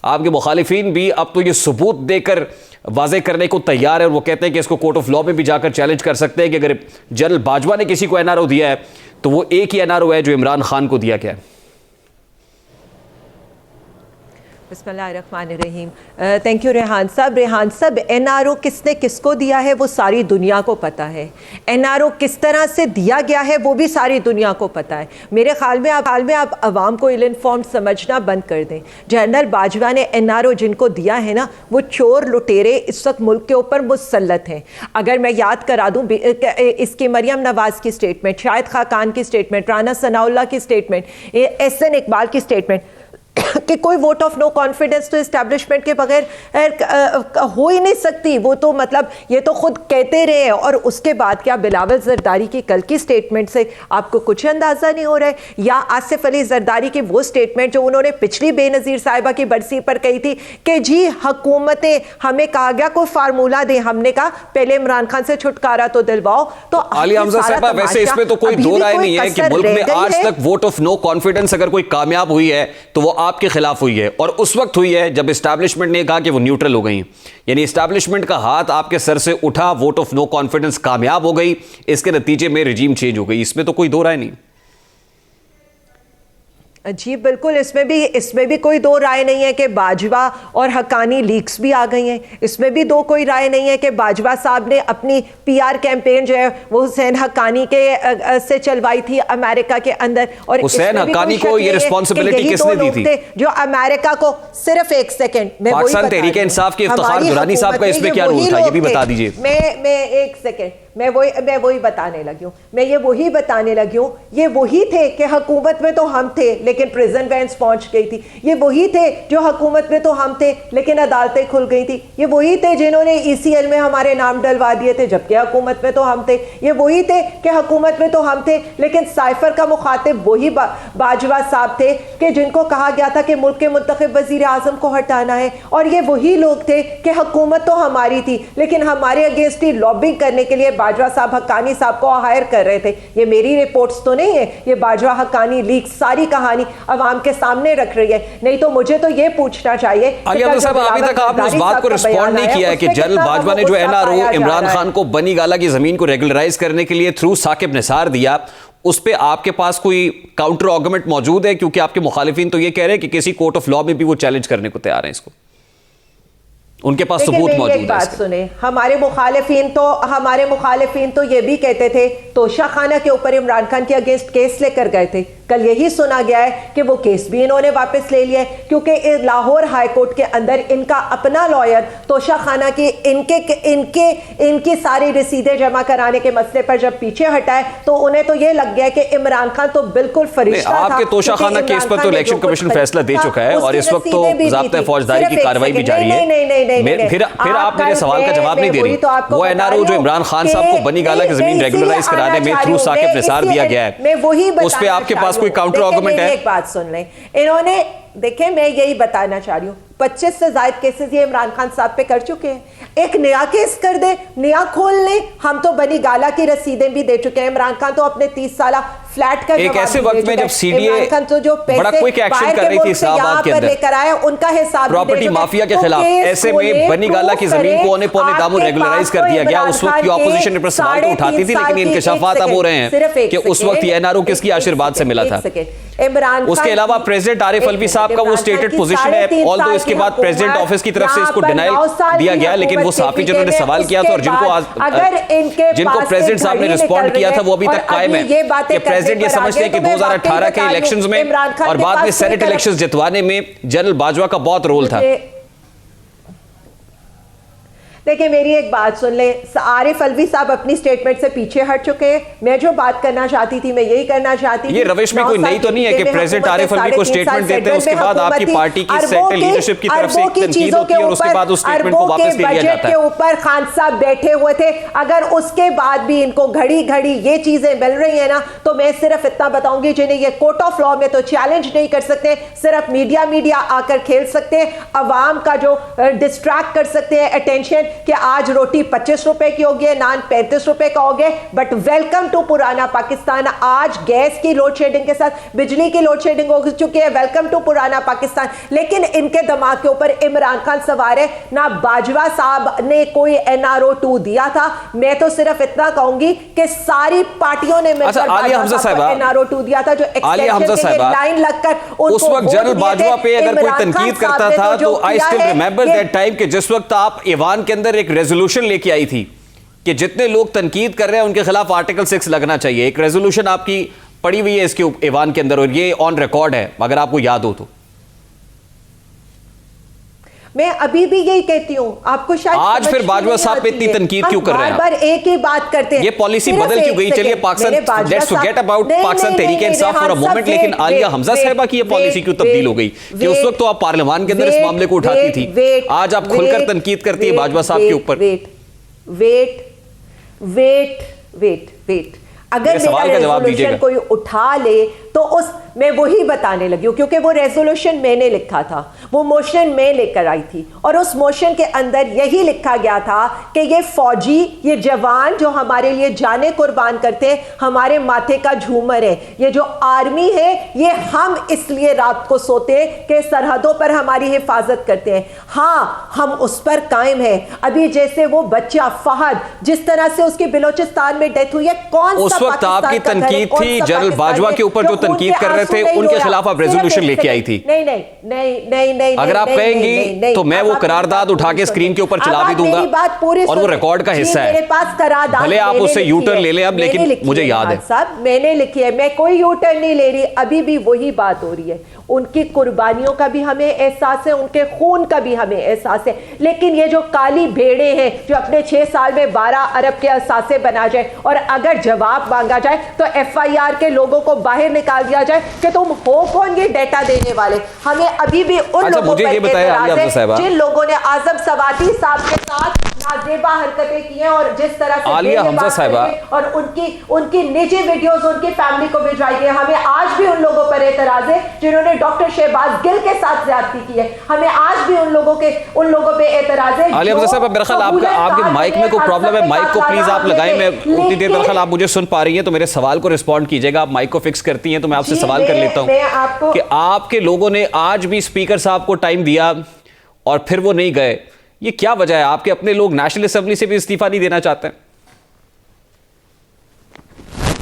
आपके मुखालिफिन भी अब तो ये सबूत देकर वाजे करने को तैयार है और वो कहते हैं कि इसको कोर्ट ऑफ लॉ में भी जाकर चैलेंज कर सकते हैं कि अगर जनरल बाजवा ने किसी को एनआरओ दिया है तो वो एक ही एनआरओ है जो इमरान खान को दिया गया है। बिस्मिल्लाहिर्रहमानिर्रहीम। थैंक यू रेहान साहब, एनआरओ किसने किसको दिया है वो सारी दुनिया को पता है। एनआरओ किस तरह से दिया गया है वो भी सारी दुनिया को पता है। मेरे ख्याल में आप अवाम को इल इन्फॉर्म्ड समझना बंद कर दें। जनरल बाजवा ने एनआरओ जिनको दिया है ना, वो चोर लुटेरे इस वक्त मुल्क के ऊपर मुसल्लत हैं। अगर मैं याद करा दूँ इसकी मरियम नवाज़ की स्टेटमेंट, शाहिद खाकान की स्टेटमेंट, राना सनाउल्लाह की स्टेटमेंट, एहसन इकबाल की स्टेटमेंट कि कोई वोट ऑफ नो कॉन्फिडेंस तो इस्टेब्लिशमेंट के बगैर हो ही नहीं सकती। वो तो मतलब ये तो खुद कहते रहे। और उसके बाद क्या बिलावल जरदारी की कल की स्टेटमेंट से आपको कुछ अंदाज़ा नहीं हो रहा है, या आसिफ अली जरदारी की वो स्टेटमेंट जो उन्होंने पिछली बेनज़ीर साहिबा की बरसी पर कही थी कि जी हुकूमतें, हमें कहा गया कोई फार्मूला दे, हमने कहा पहले इमरान खान से छुटकारा तो दिलवाओ। तो आलिया हमजा साहिबा, वैसे इसमें तो कोई दो राय नहीं है कि मुल्क में आज तक वोट ऑफ नो कॉन्फिडेंस अगर कोई कामयाब हुई है तो वो आपके खिलाफ हुई है, और उस वक्त हुई है जब एस्टैब्लिशमेंट ने कहा कि वो न्यूट्रल हो गई। यानी एस्टैब्लिशमेंट का हाथ आपके सर से उठा, वोट ऑफ नो कॉन्फिडेंस कामयाब हो गई, इसके नतीजे में रिजीम चेंज हो गई। इसमें तो कोई दो राय नहीं। जी बिल्कुल, इसमें भी कोई दो राय नहीं है कि बाजवा और हक्कानी लीक्स भी आ गई हैं। इसमें भी कोई राय नहीं है कि बाजवा साहब ने अपनी पीआर कैंपेन जो है वो हुसैन हक्कानी के से चलवाई थी अमेरिका के अंदर। और हुसैन हक्कानी को ये रिस्पॉन्सिबिलिटी किसने दी थी? जो अमेरिका को सिर्फ एक सेकंड, पाकिस्तान तहरीक इंसाफ के इफ्तिखार दुरानी साहब का इसमें क्या रोल था, ये भी बता दीजिए। मैं एक सेकंड, मैं वही बताने लगी हूँ। ये वही थे कि हुकूमत में तो हम थे लेकिन प्रिजन वैन्स पहुंच गई थी। ये वही थे जो हुकूमत में तो हम थे लेकिन अदालतें खुल गई थी। ये वही थे जिन्होंने ECL में हमारे नाम डलवा दिए थे जबकि हुकूमत में तो हम थे। ये वही थे कि हुकूमत में तो हम थे लेकिन साइफर का मुखातिब वही बाजवा साहब थे कि जिनको कहा गया था कि मुल्क के मुंतखब वजीर आजम को हटाना है। और ये वही लोग थे कि हुकूमत तो हमारी थी लेकिन हमारे अगेंस्ट ही लॉबिंग करने के लिए बाजवा साहब हक्कानी साहब को हायर कर रहे थे। ये मेरी रिपोर्ट्स तो नहीं है, ये बाजवा हक्कानी लीक सारी कहानी अवाम के सामने रख रही है। नहीं तो मुझे तो ये पूछना चाहिए आलिया साहब, अभी तक आपने उस बात को रिस्पॉन्ड नहीं किया है कि जनरल बाजवा ने जो एनआरओ इमरान खान को बनी गाला की जमीन को रेगुलराइज करने के लिए थ्रू साकिब निसार दिया, उस पे आपके पास कोई काउंटर आर्गुमेंट मौजूद है? क्योंकि आपके मुखालिफिन तो ये कह रहे हैं कि किसी कोर्ट ऑफ लॉ में भी वो चैलेंज करने को तैयार हैं इसको, उनके पास सबूत मौजूद है। एक बात सुने, हमारे मुखालिफिन तो ये भी कहते थे, तोशा खाना के ऊपर इमरान खान के अगेंस्ट केस लेकर गए थे। कल यही सुना गया है कि वो केस भी इन्होंने वापस ले लिया है क्योंकि लाहौर हाई कोर्ट के अंदर इनका अपना लॉयर तोशा खाना की इनकी सारी रसीदें जमा कराने के मसले पर जब पीछे हटा है तो उन्हें तो ये लग गया कि इमरान खान तो बिल्कुल फरिश्ता था। आपके तोशा खाना केस पर तो इलेक्शन कमीशन फैसला दे चुका है और इस वक्त तो ज़ाब्ता फौजदारी की कार्रवाई भी जारी है। फिर आप मेरे सवाल का जवाब नहीं दे रही। वो एनआरओ जो इमरान खान साहब को बनी गाला की जमीन रेगुलराइज कराने में थ्रू साकिब निसार दिया गया है, उस पे आपके पास कोई काउंटर आर्गुमेंट है? एक बात सुन लें, इन्होंने देखें, मैं यही बताना चाह रही हूँ, 25 से ज्यादा केसेस ये इमरान खान साहब पे कर चुके हैं। एक नया केस कर दे, नया खोल ले। हम तो बनी गाला की रसीदें भी दे चुके हैं। इमरान खान तो अपने 30 साल फ्लैट का एक ऐसे वक्त में जब सीडीए तो जो बड़ा क्विक एक्शन कर रही थी इस्लामाबाद के अंदर लेकर आया, उनका हिसाब प्रॉपर्टी माफिया के खिलाफ, ऐसे में बनी गाला की जमीन को औने पौने दामों रेगुलराइज कर दिया गया। उस वक्त की ऑपोजिशन पर सवाल तो उठाती थी, लेकिन इंकशाफात अब हो रहे हैं कि उस वक्त ये एनआरओ किसकी आशीर्वाद से मिला था। उसके अलावा प्रेसिडेंट आरिफ अलवी साहब का वो स्टेटेड पोजीशन है, ऑल्दो इसके बाद प्रेसिडेंट ऑफिस की तरफ से इसको डिनाइल दिया गया, लेकिन वो साफी जिन्होंने सवाल किया था और जिनको प्रेसिडेंट साहब ने रिस्पॉन्ड किया था वो अभी तक कायम है कि प्रेसिडेंट ये समझते हैं कि 2018 के इलेक्शंस में और बाद में सेनेट इलेक्शंस जितवाने में जनरल बाजवा का बहुत रोल था। देखिए मेरी एक बात सुन ले, आरिफ अलवी साहब अपनी स्टेटमेंट से पीछे हट चुके हैं। मैं जो बात करना चाहती थी मैं यही करना चाहती थी। ये रविश में कोई नई तो नहीं है कि प्रेसिडेंट आरिफ अलवी को स्टेटमेंट देते हैं, उसके बाद आपकी पार्टी की सेंट्रल लीडरशिप की तरफ से एक तनकीद होती है और उसके बाद उस स्टेटमेंट को वापस ले लिया जाता है। के ऊपर खान साहब बैठे हुए थे, अगर उसके बाद भी इनको घड़ी घड़ी ये चीजें मिल रही है ना, तो मैं सिर्फ इतना बताऊंगी, जिन्हें ये कोर्ट ऑफ लॉ में तो चैलेंज नहीं कर सकते, सिर्फ मीडिया आकर खेल सकते हैं, अवाम का जो डिस्ट्रैक्ट कर सकते हैं अटेंशन, कि आज रोटी 25 रुपए की होगी, नान 35 रुपए का हो गया, बट वेलकम टू पुराना पाकिस्तान। आज गैस की लोड शेडिंग के साथ बिजली की लोड शेडिंग हो चुकी है, वेलकम टू पुराना पाकिस्तान। लेकिन इनके दिमाग के ऊपर इमरान खान सवार है। ना बाजवा साहब ने कोई NRO 2 दिया था। मैं तो सिर्फ इतना कहूंगी कि सारी पार्टियों ने मिलकर आलिया हमजा साहिबा NRO 2 दिया था, जो एक्सटेंशन के लिए लाइन लगकर उस वक्त जनरल बाजवा पे अगर कोई तनकीद करता था तो I still remember that time कि जिस वक्त आप ईवान के अंदर एक रेजोल्यूशन लेके आई थी कि जितने लोग तनकीद कर रहे हैं उनके खिलाफ आर्टिकल 6 लगना चाहिए। एक रेजोल्यूशन आपकी पड़ी हुई है इसके ईवान के अंदर और ये ऑन रिकॉर्ड है, अगर आपको याद हो तो। मैं अभी भी यही कहती हूँ, आपको शायद आज फिर बाजवा साहब पे इतनी तनकीद क्यों कर रहे हैं? बार एक ही बात करते हैं। ये पॉलिसी बदल क्यों गई? चलिए Pakistan, let's forget about Pakistan Tehreek Insaf for a moment, लेकिन आलिया हमजा साहिबा की ये पॉलिसी क्यों तब्दील हो गई कि उस वक्त तो आप पार्लियामान के अंदर इस मामले को उठाती थी, आज आप खुलकर तनकीद करती है बाजवा साहब के ऊपर। वेट अगर मेरा रेजोल्यूशन कोई उठा ले तो उस मैं वही बताने लगी हूं, क्योंकि वो रेजोल्यूशन मैंने लिखा था, वो मोशन मैं लेकर आई थी, और उस मोशन के अंदर यही लिखा गया था कि ये फौजी, ये जवान जो हमारे लिए जाने कुर्बान करते हैं, हमारे माथे का झूमर है। ये जो आर्मी है, ये हम इसलिए रात को सोते हैं कि सरहदों पर हमारी हिफाजत करते हैं। हाँ, हम उस पर कायम है। अभी जैसे वो बच्चा फहद, जिस तरह से उसकी बलोचिस्तान में डेथ हुई है, कौन उस वक्त आपकी तनकीद थी जनरल बाजवा के ऊपर जो तनकीद कर रहे थे, उनके खिलाफ आप रेजोल्यूशन लेके आई थी। नहीं, अगर आप कहेंगी तो मैं वो करारदाद उठा के स्क्रीन के ऊपर चला भी दूंगा और वो रिकॉर्ड का हिस्सा है। मेरे पास करारदाद, भले आप उससे यूटर्न ले लें अब, लेकिन मुझे याद है साहब, मैंने लिखी है, मैं कोई यूटर्न नहीं ले रही। अभी भी वही बात हो रही है। उनकी कुर्बानियों का भी हमें एहसास है, उनके खून का भी हमें एहसास है, लेकिन ये जो काली भेड़े हैं जो अपने 6 साल में 12 अरब के असासे बना जाए और अगर जवाब मांगा जाए तो FIR के लोगों को बाहर निकाल दिया जाए कि तुम हो कौन ये डेटा देने वाले। हमें अभी भी उन लोगों पर एतराज है जिन लोगों ने आजम सवाती साहब के साथ नाजेबा हरकतें की हैं और जिस तरह से आलिया हमजा साहिबा और उनकी निजी वीडियोस उनकी फैमिली को भिजवाई गई। हमें आज भी उन लोगों पर एतराज है जिन्होंने डॉक्टर शहबाज गिल के साथ ज्यादती की है। हमें आज भी उन लोगों पे एतराज है। आलिया हमजा साहिबा, मेरा ख्याल आपके माइक में कोई प्रॉब्लम है, माइक को प्लीज आप लगाएं। मैं उतनी देर मेरा ख्याल आप मुझे सुन पा रही हैं तो मेरे सवाल को रिस्पॉन्ड कीजिएगा। आप माइक को फिक्स करती हैं तो मैं आपसे सवाल कर लेता हूं कि आपके लोगों ने आज भी स्पीकर साहब को टाइम दिया और फिर वो नहीं गए, ये क्या वजह है? आपके अपने लोग नेशनल असेंबली से भी इस्तीफा नहीं देना चाहते हैं?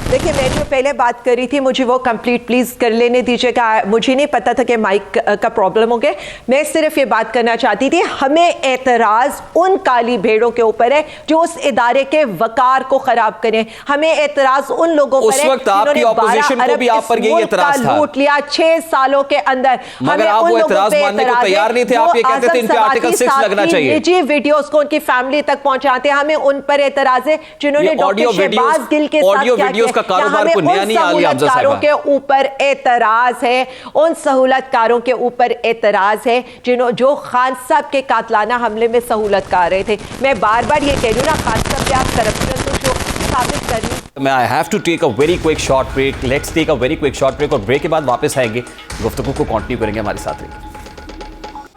देखिए, मैं जो पहले बात कर रही थी, मुझे वो कंप्लीट प्लीज कर लेने दीजिएगा। मुझे नहीं पता था कि माइक का प्रॉब्लम हो गया। मैं सिर्फ ये बात करना चाहती थी, हमें एतराज उन काली भेड़ों के ऊपर है जो उस इदारे के वकार को खराब करें। हमें एतराज उन लोगों पर है उस वक्त आपकी ऑपोजिशन को भी आप पर यही एतराज था, लूट लिया 6 सालों के अंदर। मगर आप वो एतराज मानने को तैयार नहीं थे। आप ये कहते थे इन पे आर्टिकल 6 लगना चाहिए। निजी वीडियोस को उनकी फैमिली तक पहुंचाते हैं, हमें उन पर एतराज है जिन्होंने डॉक्टर शहबाज गिल के साथ क्या किया। कारोबार को नया नहीं आलिया हमजा साहिबा के ऊपर एतराज है, उन सहूलतकारों के ऊपर एतराज है जो खान साहब के कातलाना हमले में सहूलतकार रहे थे। मैं बार बार ये कह रही हूँ ना, खान साहब पे आप करप्शन तो जो साबित कर रही। मैं I have to take a very quick short break. Let's take a very quick short break और ब्रेक के बाद वापस आएंगे, गुफ्तगू को कंटिन्यू करेंगे। हमारे साथ रहिए।